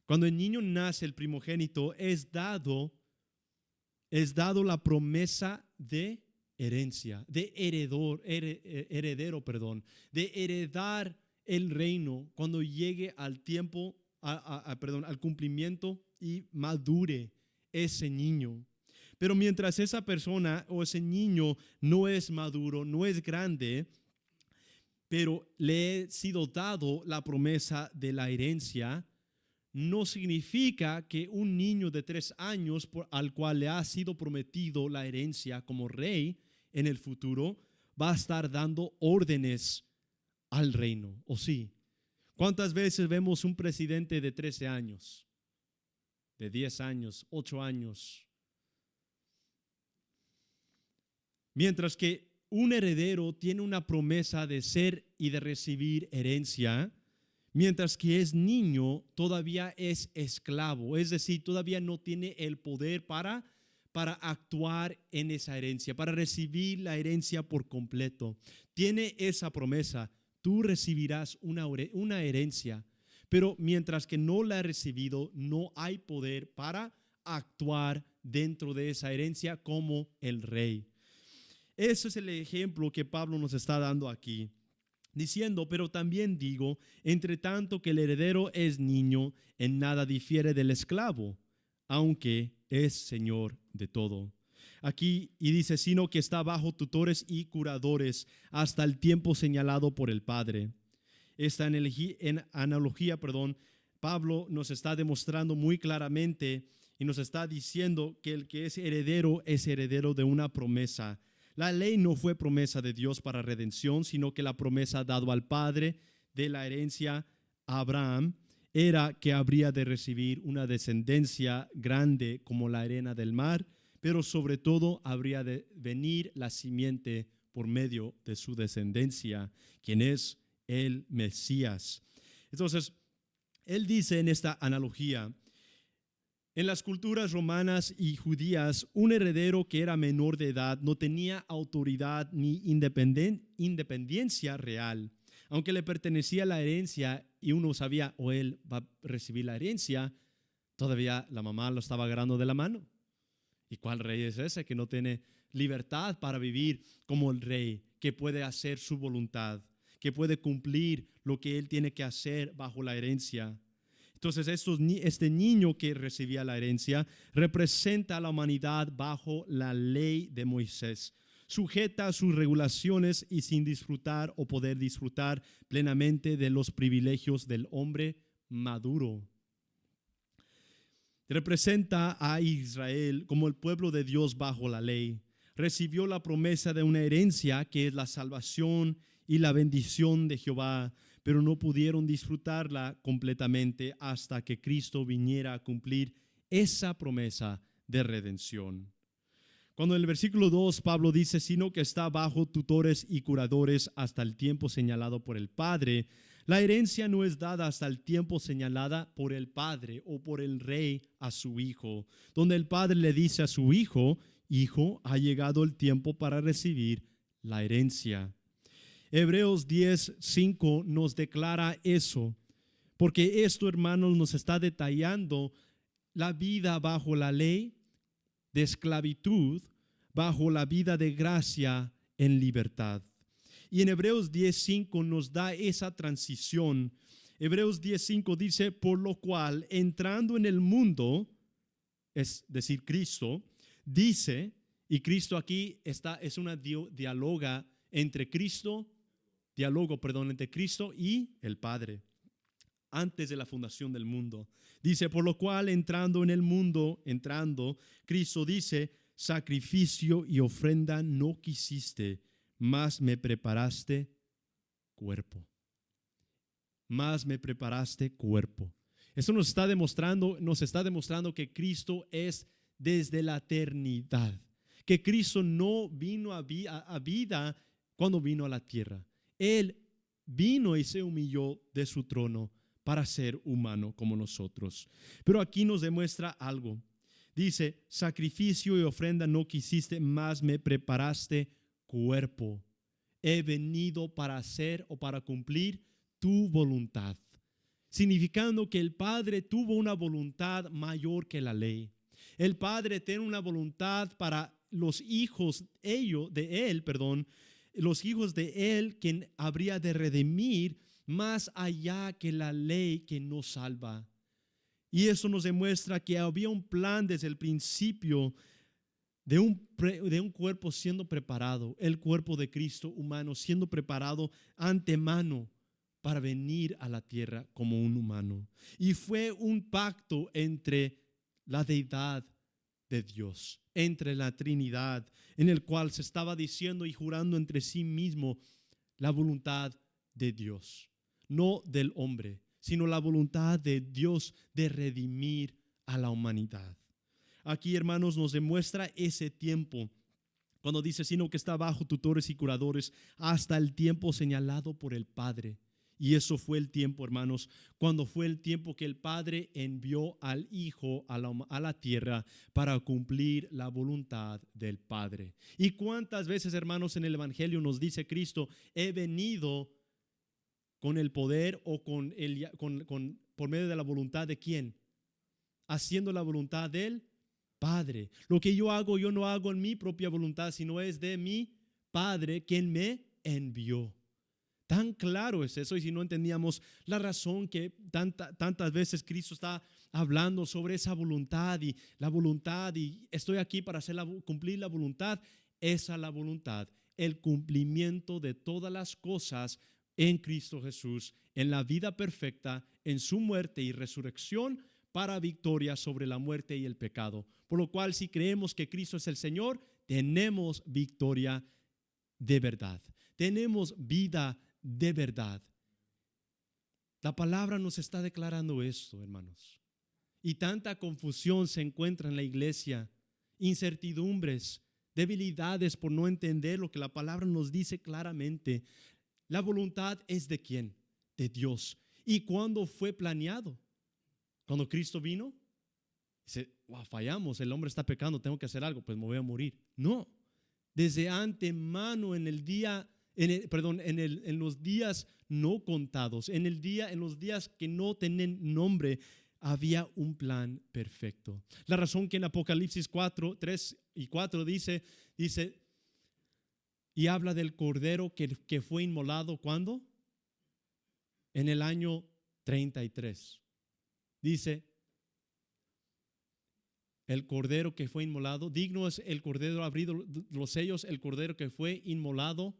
cuando el niño nace, el primogénito, es dado la promesa de herencia, de heredar el reino cuando llegue al tiempo, al cumplimiento y madure ese niño. Pero mientras esa persona o ese niño no es maduro, no es grande, pero le ha sido dado la promesa de la herencia, no significa que un niño de 3 años al cual le ha sido prometido la herencia como rey en el futuro va a estar dando órdenes al reino, ¿o sí? ¿Cuántas veces vemos un presidente de 13 años, de 10 años, 8 años? Mientras que un heredero tiene una promesa de ser y de recibir herencia, mientras que es niño todavía es esclavo, es decir, todavía no tiene el poder para actuar en esa herencia, para recibir la herencia por completo. Tiene esa promesa, tú recibirás una herencia, pero mientras que no la ha recibido, no hay poder para actuar dentro de esa herencia como el rey. Ese es el ejemplo que Pablo nos está dando aquí, diciendo, pero también digo, entre tanto que el heredero es niño, en nada difiere del esclavo, aunque es señor de todo. Aquí, y dice, sino que está bajo tutores y curadores hasta el tiempo señalado por el Padre. Esta analogía, Pablo nos está demostrando muy claramente y nos está diciendo que el que es heredero de una promesa. La ley no fue promesa de Dios para redención, sino que la promesa dado al padre de la herencia, Abraham, era que habría de recibir una descendencia grande como la arena del mar, pero sobre todo habría de venir la simiente por medio de su descendencia, quien es el Mesías. Entonces, él dice en esta analogía, en las culturas romanas y judías, un heredero que era menor de edad no tenía autoridad ni independencia real. Aunque le pertenecía la herencia y uno sabía o él va a recibir la herencia, todavía la mamá lo estaba agarrando de la mano. ¿Y cuál rey es ese que no tiene libertad para vivir como el rey, que puede hacer su voluntad, que puede cumplir lo que él tiene que hacer bajo la herencia? Entonces, este niño que recibía la herencia representa a la humanidad bajo la ley de Moisés, sujeta a sus regulaciones y sin disfrutar o poder disfrutar plenamente de los privilegios del hombre maduro. Representa a Israel como el pueblo de Dios bajo la ley. Recibió la promesa de una herencia que es la salvación y la bendición de Jehová, pero no pudieron disfrutarla completamente hasta que Cristo viniera a cumplir esa promesa de redención. Cuando en el versículo 2 Pablo dice, sino que está bajo tutores y curadores hasta el tiempo señalado por el Padre, la herencia no es dada hasta el tiempo señalada por el Padre o por el Rey a su Hijo, donde el Padre le dice a su Hijo, Hijo, ha llegado el tiempo para recibir la herencia. Hebreos 10:5 nos declara eso, porque esto, hermanos, nos está detallando la vida bajo la ley de esclavitud, bajo la vida de gracia en libertad. Y en Hebreos 10:5 nos da esa transición. Hebreos 10:5 dice, por lo cual, entrando en el mundo, es decir, Cristo, dice, y Cristo aquí es una diálogo entre Cristo y el Padre, antes de la fundación del mundo. Dice, por lo cual entrando en el mundo, Cristo dice, sacrificio y ofrenda no quisiste, mas me preparaste cuerpo. Más me preparaste cuerpo. Eso nos está demostrando que Cristo es desde la eternidad, que Cristo no vino a vida cuando vino a la tierra. Él vino y se humilló de su trono para ser humano como nosotros. Pero aquí nos demuestra algo. Dice, sacrificio y ofrenda no quisiste, mas me preparaste cuerpo. He venido para hacer o para cumplir tu voluntad. Significando que el Padre tuvo una voluntad mayor que la ley. El Padre tiene una voluntad para los hijos los hijos de Él, quien habría de redimir más allá que la ley que nos salva. Y eso nos demuestra que había un plan desde el principio de un cuerpo siendo preparado, el cuerpo de Cristo humano siendo preparado antemano para venir a la tierra como un humano. Y fue un pacto entre la deidad de Dios, entre la Trinidad, en el cual se estaba diciendo y jurando entre sí mismo la voluntad de Dios, no del hombre, sino la voluntad de Dios de redimir a la humanidad. Aquí, hermanos, nos demuestra ese tiempo, cuando dice, sino que está bajo tutores y curadores hasta el tiempo señalado por el Padre. Y eso fue el tiempo, hermanos, cuando fue el tiempo que el Padre envió al Hijo a la tierra para cumplir la voluntad del Padre. ¿Y cuántas veces, hermanos, en el Evangelio nos dice Cristo, he venido con el poder o por medio de la voluntad de quién? Haciendo la voluntad del Padre. Lo que yo hago, yo no hago en mi propia voluntad, sino es de mi Padre quien me envió. Tan claro es eso, y si no entendíamos la razón que tantas veces Cristo está hablando sobre esa voluntad y estoy aquí para cumplir la voluntad, esa es la voluntad, el cumplimiento de todas las cosas en Cristo Jesús, en la vida perfecta, en su muerte y resurrección para victoria sobre la muerte y el pecado. Por lo cual, si creemos que Cristo es el Señor, tenemos victoria de verdad, tenemos vida de verdad. La palabra nos está declarando esto, hermanos. Y tanta confusión se encuentra en la iglesia, incertidumbres, debilidades por no entender lo que la palabra nos dice claramente. La voluntad es ¿de quién? De Dios. ¿Y cuándo fue planeado? Cuando Cristo vino, dice, wow, fallamos, el hombre está pecando, tengo que hacer algo, pues me voy a morir. No, desde antemano en los días no contados, en los días que no tienen nombre, había un plan perfecto. La razón que en Apocalipsis 3 y 4 dice, y habla del cordero que fue inmolado, ¿cuándo? En el año 33. dice, el cordero que fue inmolado, digno es el cordero abrido los sellos, el cordero que fue inmolado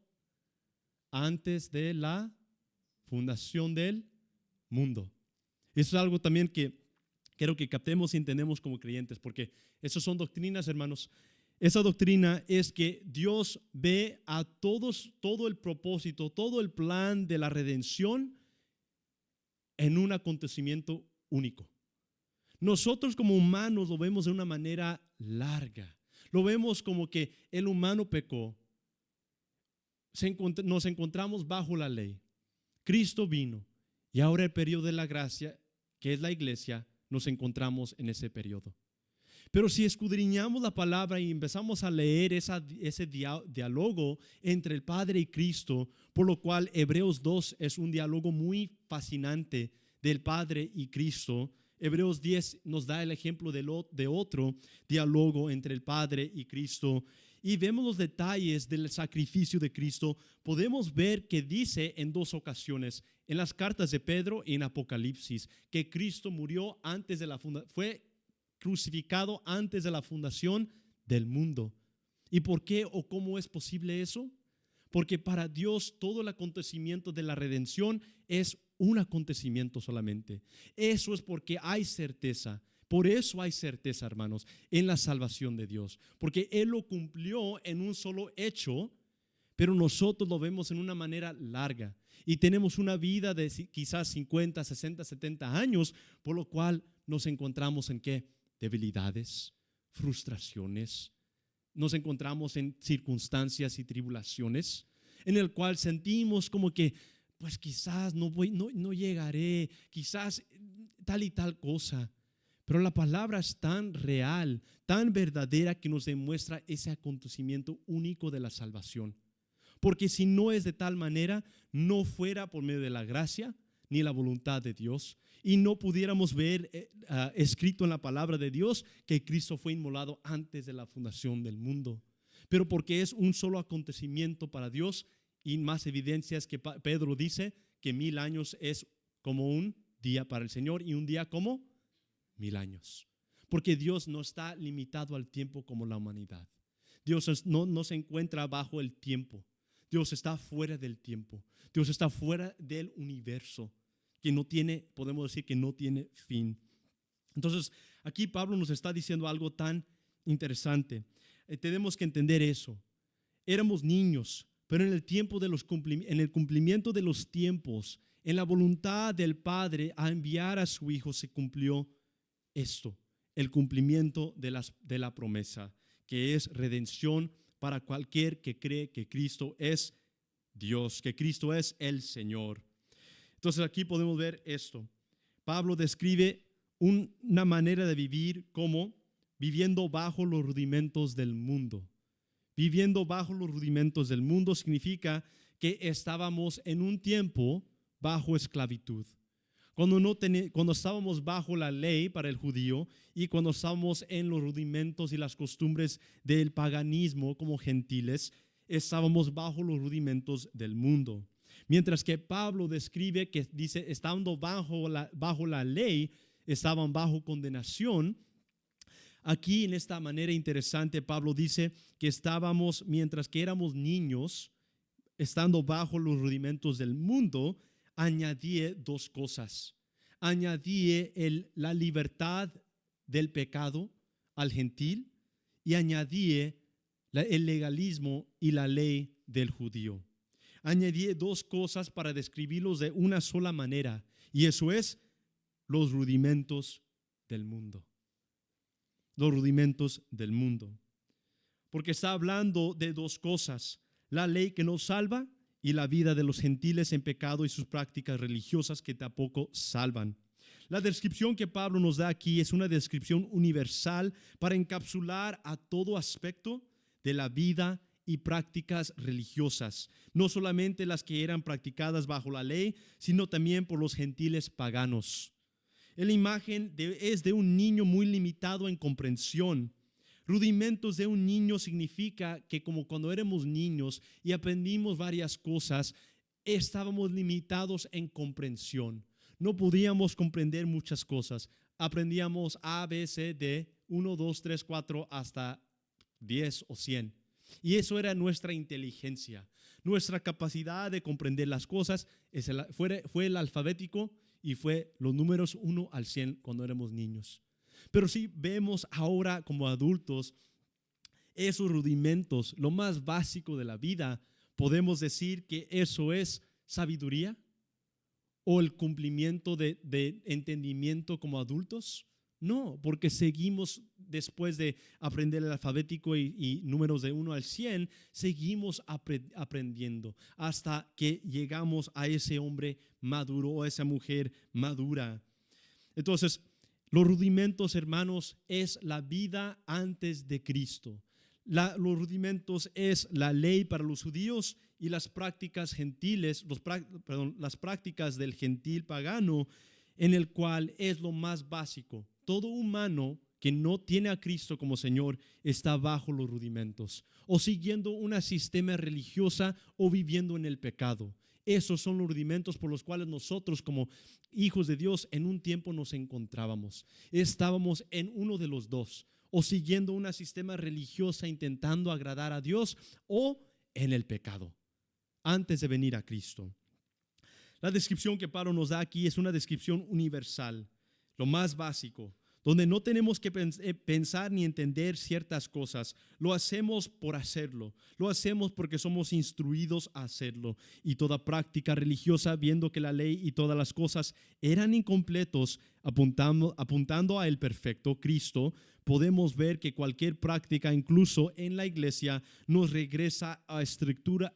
antes de la fundación del mundo. Eso es algo también que quiero que captemos y entendemos como creyentes, porque esas son doctrinas, hermanos. Esa doctrina es que Dios ve a todos, todo el propósito, todo el plan de la redención en un acontecimiento único. Nosotros como humanos lo vemos de una manera larga. Lo vemos como que el humano pecó. Nos encontramos bajo la ley. Cristo vino y ahora el periodo de la gracia, que es la iglesia, nos encontramos en ese periodo. Pero si escudriñamos la palabra y empezamos a leer ese diálogo entre el Padre y Cristo, por lo cual Hebreos 2 es un diálogo muy fascinante del Padre y Cristo. Hebreos 10 nos da el ejemplo de otro diálogo entre el Padre y Cristo. Y vemos los detalles del sacrificio de Cristo. Podemos ver que dice en dos ocasiones, en las cartas de Pedro y en Apocalipsis, que Cristo murió antes de la fundación, fue crucificado antes de la fundación del mundo. ¿Y por qué o cómo es posible eso? Porque para Dios todo el acontecimiento de la redención es un acontecimiento solamente. Eso es porque hay certeza. Por eso hay certeza, hermanos, en la salvación de Dios. Porque Él lo cumplió en un solo hecho, pero nosotros lo vemos en una manera larga. Y tenemos una vida de quizás 50, 60, 70 años, por lo cual nos encontramos en ¿qué? Debilidades, frustraciones. Nos encontramos en circunstancias y tribulaciones en el cual sentimos como que pues quizás no llegaré, quizás tal y tal cosa. Pero la palabra es tan real, tan verdadera que nos demuestra ese acontecimiento único de la salvación. Porque si no es de tal manera, no fuera por medio de la gracia ni la voluntad de Dios, y no pudiéramos ver escrito en la palabra de Dios que Cristo fue inmolado antes de la fundación del mundo. Pero porque es un solo acontecimiento para Dios, y más evidencias que Pedro dice que 1000 años es como un día para el Señor y un día como 1000 años. Porque Dios no está limitado al tiempo como la humanidad. Dios no se encuentra bajo el tiempo. Dios está fuera del tiempo. Dios está fuera del universo, que no tiene, podemos decir que no tiene fin. Entonces, aquí Pablo nos está diciendo algo tan interesante. Tenemos que entender eso. Éramos niños, pero en el tiempo de en el cumplimiento de los tiempos, en la voluntad del Padre a enviar a su Hijo, se cumplió esto, el cumplimiento de la promesa, que es redención para cualquier que cree que Cristo es Dios, que Cristo es el Señor. Entonces aquí podemos ver esto. Pablo describe una manera de vivir como viviendo bajo los rudimentos del mundo. Viviendo bajo los rudimentos del mundo significa que estábamos en un tiempo bajo esclavitud. Cuando estábamos bajo la ley para el judío y cuando estábamos en los rudimentos y las costumbres del paganismo como gentiles, estábamos bajo los rudimentos del mundo. Mientras que Pablo describe que dice, estando bajo la ley, estaban bajo condenación. Aquí en esta manera interesante, Pablo dice que estábamos, mientras que éramos niños, estando bajo los rudimentos del mundo, añadí dos cosas. Añadí la libertad del pecado al gentil y añadí el legalismo y la ley del judío. Añadí dos cosas para describirlos de una sola manera, y eso es los rudimentos del mundo. Los rudimentos del mundo. Porque está hablando de dos cosas: la ley que nos salva y la vida de los gentiles en pecado y sus prácticas religiosas que tampoco salvan. La descripción que Pablo nos da aquí es una descripción universal para encapsular a todo aspecto de la vida y prácticas religiosas, no solamente las que eran practicadas bajo la ley, sino también por los gentiles paganos. La imagen es de un niño muy limitado en comprensión. Rudimentos de un niño significa que como cuando éramos niños y aprendimos varias cosas, estábamos limitados en comprensión. no podíamos comprender muchas cosas. Aprendíamos A, B, C, D, 1, 2, 3, 4, hasta 10 o 100. Y eso era nuestra inteligencia, nuestra capacidad de comprender las cosas. Fue el alfabético y fue los números 1 al 100 cuando éramos niños. Pero si vemos ahora como adultos esos rudimentos, lo más básico de la vida, podemos decir que eso es sabiduría o el cumplimiento de entendimiento como adultos. No, porque seguimos después de aprender el alfabético y números de 1 al 100, seguimos aprendiendo hasta que llegamos a ese hombre maduro o a esa mujer madura. Entonces, los rudimentos, hermanos, es la vida antes de Cristo. Los rudimentos es la ley para los judíos y las prácticas gentiles, las prácticas del gentil pagano, en el cual es lo más básico. Todo humano que no tiene a Cristo como Señor está bajo los rudimentos, o siguiendo una sistema religiosa o viviendo en el pecado. Esos son los rudimentos por los cuales nosotros como hijos de Dios en un tiempo nos encontrábamos. Estábamos en uno de los dos, o siguiendo una sistema religiosa intentando agradar a Dios, o en el pecado, antes de venir a Cristo. La descripción que Pablo nos da aquí es una descripción universal, lo más básico, donde no tenemos que pensar ni entender ciertas cosas. Lo hacemos por hacerlo, lo hacemos porque somos instruidos a hacerlo. Y toda práctica religiosa, viendo que la ley y todas las cosas eran incompletos, apuntando a el perfecto Cristo, podemos ver que cualquier práctica, incluso en la iglesia, nos regresa a estructura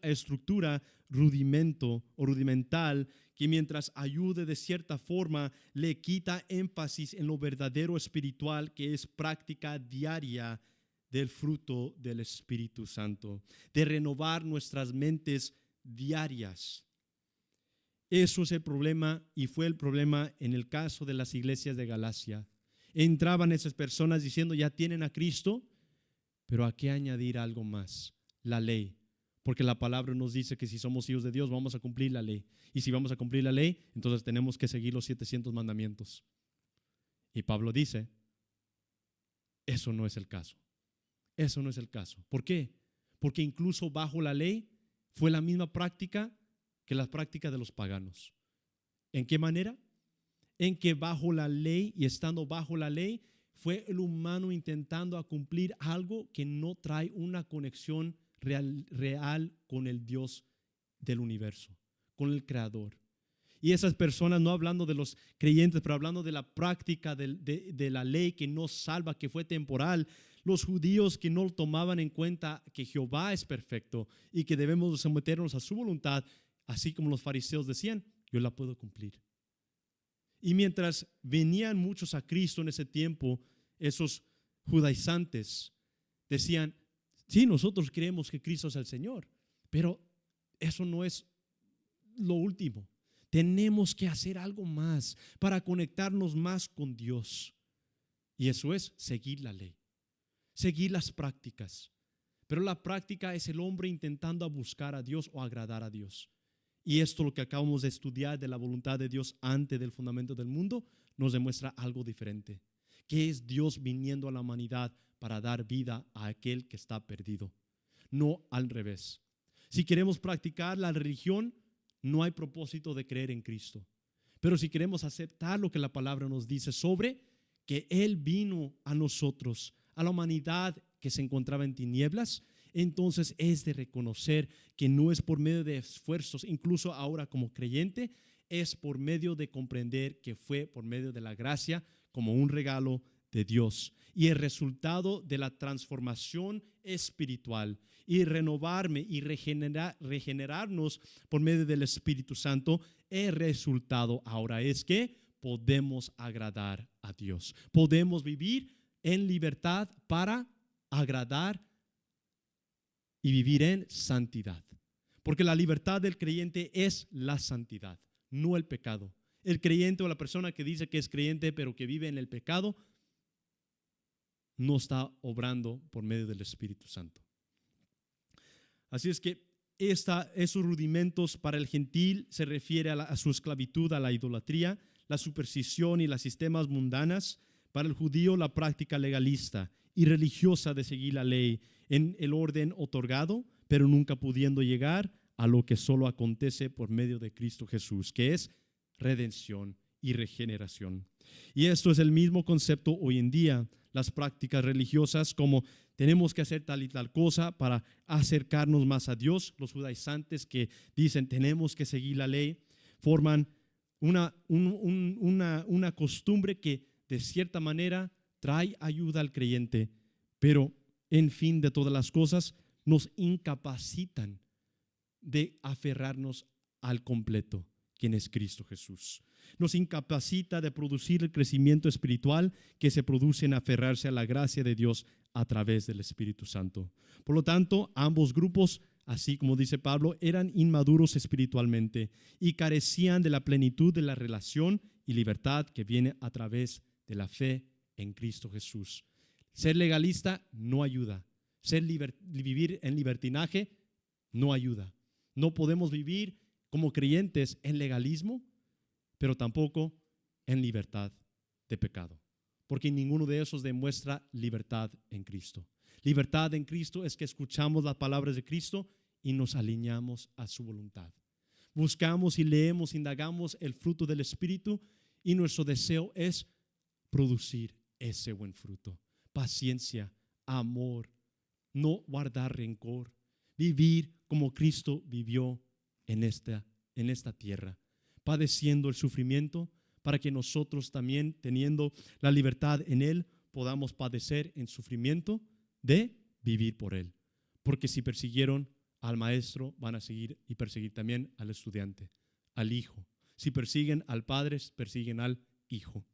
rudimental, que mientras ayude de cierta forma, le quita énfasis en lo verdadero espiritual, que es práctica diaria del fruto del Espíritu Santo, de renovar nuestras mentes diarias. Eso es el problema, y fue el problema en el caso de las iglesias de Galacia. Entraban esas personas diciendo, ya tienen a Cristo, pero ¿a qué añadir algo más? La ley. Porque la palabra nos dice que si somos hijos de Dios vamos a cumplir la ley. Y si vamos a cumplir la ley, entonces tenemos que seguir los 700 mandamientos. Y Pablo dice, eso no es el caso. Eso no es el caso. ¿Por qué? Porque incluso bajo la ley fue la misma práctica que la práctica de los paganos. ¿En qué manera? En que bajo la ley y estando bajo la ley fue el humano intentando cumplir algo que no trae una conexión real con el Dios del universo, con el Creador. Y esas personas, no hablando de los creyentes, pero hablando de la práctica de la ley que no salva, que fue temporal, los judíos que no tomaban en cuenta que Jehová es perfecto y que debemos someternos a su voluntad, así como los fariseos decían, yo la puedo cumplir. Y mientras venían muchos a Cristo en ese tiempo, esos judaizantes decían, sí, nosotros creemos que Cristo es el Señor, pero eso no es lo último. Tenemos que hacer algo más para conectarnos más con Dios. Y eso es seguir la ley, seguir las prácticas. Pero la práctica es el hombre intentando buscar a Dios o agradar a Dios. Y esto, lo que acabamos de estudiar de la voluntad de Dios antes del fundamento del mundo, nos demuestra algo diferente, que es Dios viniendo a la humanidad para dar vida a aquel que está perdido, no al revés. Si queremos practicar la religión, no hay propósito de creer en Cristo. Pero si queremos aceptar lo que la palabra nos dice sobre que Él vino a nosotros, a la humanidad que se encontraba en tinieblas, entonces es de reconocer que no es por medio de esfuerzos, incluso ahora como creyente, es por medio de comprender que fue por medio de la gracia como un regalo de Dios. Y el resultado de la transformación espiritual y renovarme y regenerarnos por medio del Espíritu Santo, el resultado ahora es que podemos agradar a Dios. Podemos vivir en libertad para agradar y vivir en santidad. Porque la libertad del creyente es la santidad, no el pecado. El creyente o la persona que dice que es creyente pero que vive en el pecado no está obrando por medio del Espíritu Santo. Así es que esos rudimentos para el gentil se refiere a su esclavitud, a la idolatría, la superstición y los sistemas mundanas. Para el judío, la práctica legalista y religiosa de seguir la ley en el orden otorgado, pero nunca pudiendo llegar a lo que solo acontece por medio de Cristo Jesús, que es redención y regeneración. Y esto es el mismo concepto hoy en día. Las prácticas religiosas, como tenemos que hacer tal y tal cosa para acercarnos más a Dios, los judaizantes que dicen tenemos que seguir la ley, forman una costumbre que de cierta manera trae ayuda al creyente, pero en fin de todas las cosas nos incapacitan de aferrarnos al completo, quien es Cristo Jesús. Nos incapacita de producir el crecimiento espiritual que se produce en aferrarse a la gracia de Dios a través del Espíritu Santo. Por lo tanto, ambos grupos, así como dice Pablo, eran inmaduros espiritualmente y carecían de la plenitud de la relación y libertad que viene a través de la fe en Cristo Jesús. Ser legalista no ayuda. Vivir en libertinaje no ayuda. No podemos vivir como creyentes en legalismo, pero tampoco en libertad de pecado, porque ninguno de esos demuestra libertad en Cristo. Libertad en Cristo es que escuchamos las palabras de Cristo y nos alineamos a su voluntad. Buscamos y leemos, indagamos el fruto del Espíritu y nuestro deseo es producir ese buen fruto. Paciencia, amor, no guardar rencor, vivir como Cristo vivió en esta tierra, padeciendo el sufrimiento para que nosotros también, teniendo la libertad en Él, podamos padecer en sufrimiento de vivir por Él. Porque si persiguieron al maestro, van a seguir y perseguir también al estudiante, al hijo. Si persiguen al padre, persiguen al hijo.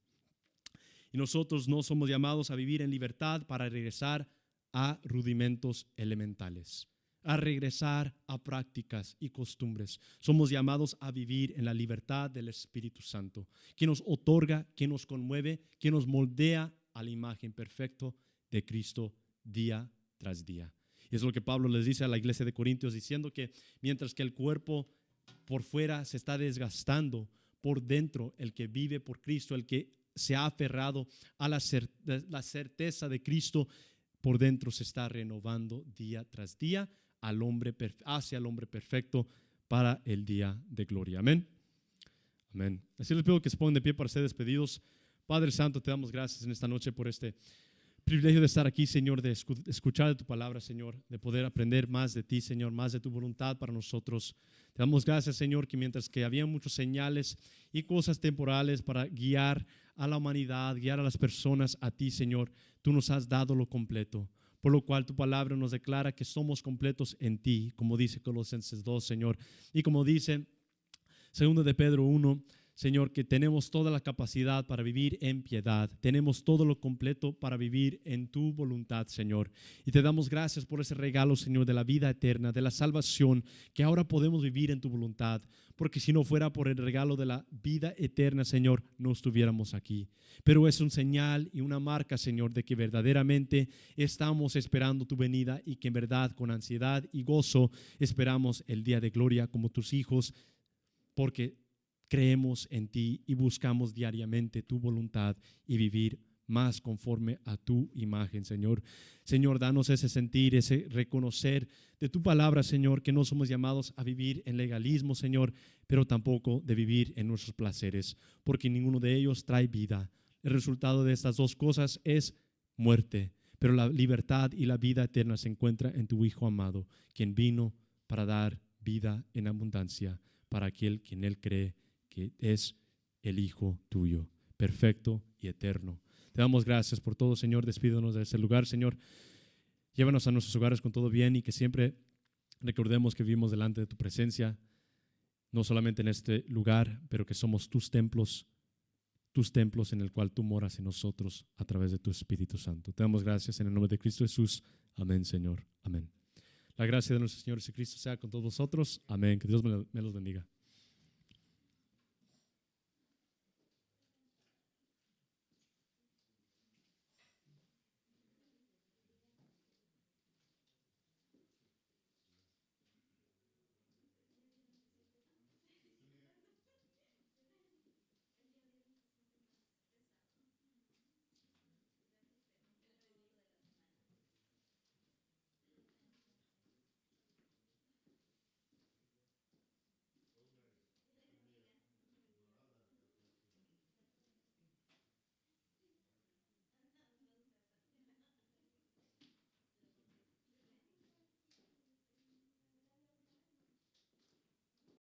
Y nosotros no somos llamados a vivir en libertad para regresar a rudimentos elementales, a regresar a prácticas y costumbres. Somos llamados a vivir en la libertad del Espíritu Santo, que nos otorga, que nos conmueve, que nos moldea a la imagen perfecta de Cristo día tras día. Y es lo que Pablo les dice a la iglesia de Corintios, diciendo que mientras que el cuerpo por fuera se está desgastando, por dentro el que vive por Cristo, el que se ha aferrado a la certeza de Cristo, por dentro se está renovando día tras día hacia el hombre perfecto para el día de gloria. Amén. Amén. Así les pido que se pongan de pie para ser despedidos. Padre Santo, te damos gracias en esta noche por este privilegio de estar aquí, Señor, de escuchar de tu palabra, Señor, de poder aprender más de ti, Señor, más de tu voluntad para nosotros. Te damos gracias, Señor, que mientras que había muchas señales y cosas temporales para guiar a la humanidad, guiar a las personas a ti, Señor, tú nos has dado lo completo. Por lo cual tu palabra nos declara que somos completos en ti, como dice Colosenses 2, Señor. Y como dice 2 de Pedro 1, Señor, que tenemos toda la capacidad para vivir en piedad. Tenemos todo lo completo para vivir en tu voluntad, Señor. Y te damos gracias por ese regalo, Señor, de la vida eterna, de la salvación, que ahora podemos vivir en tu voluntad. Porque si no fuera por el regalo de la vida eterna, Señor, no estuviéramos aquí. Pero es un señal y una marca, Señor, de que verdaderamente estamos esperando tu venida y que en verdad con ansiedad y gozo esperamos el día de gloria como tus hijos, porque creemos en ti y buscamos diariamente tu voluntad y vivir más conforme a tu imagen, Señor. Señor, danos ese sentir, ese reconocer de tu palabra, Señor, que no somos llamados a vivir en legalismo, Señor, pero tampoco de vivir en nuestros placeres, porque ninguno de ellos trae vida. El resultado de estas dos cosas es muerte, pero la libertad y la vida eterna se encuentra en tu Hijo amado, quien vino para dar vida en abundancia para aquel que en él cree, que es el Hijo tuyo, perfecto y eterno. Te damos gracias por todo, Señor. Despídanos de este lugar, Señor. Llévanos a nuestros hogares con todo bien y que siempre recordemos que vivimos delante de tu presencia, no solamente en este lugar, pero que somos tus templos en el cual tú moras en nosotros a través de tu Espíritu Santo. Te damos gracias en el nombre de Cristo Jesús. Amén, Señor. Amén. La gracia de nuestro Señor Jesucristo sea con todos vosotros. Amén. Que Dios me los bendiga.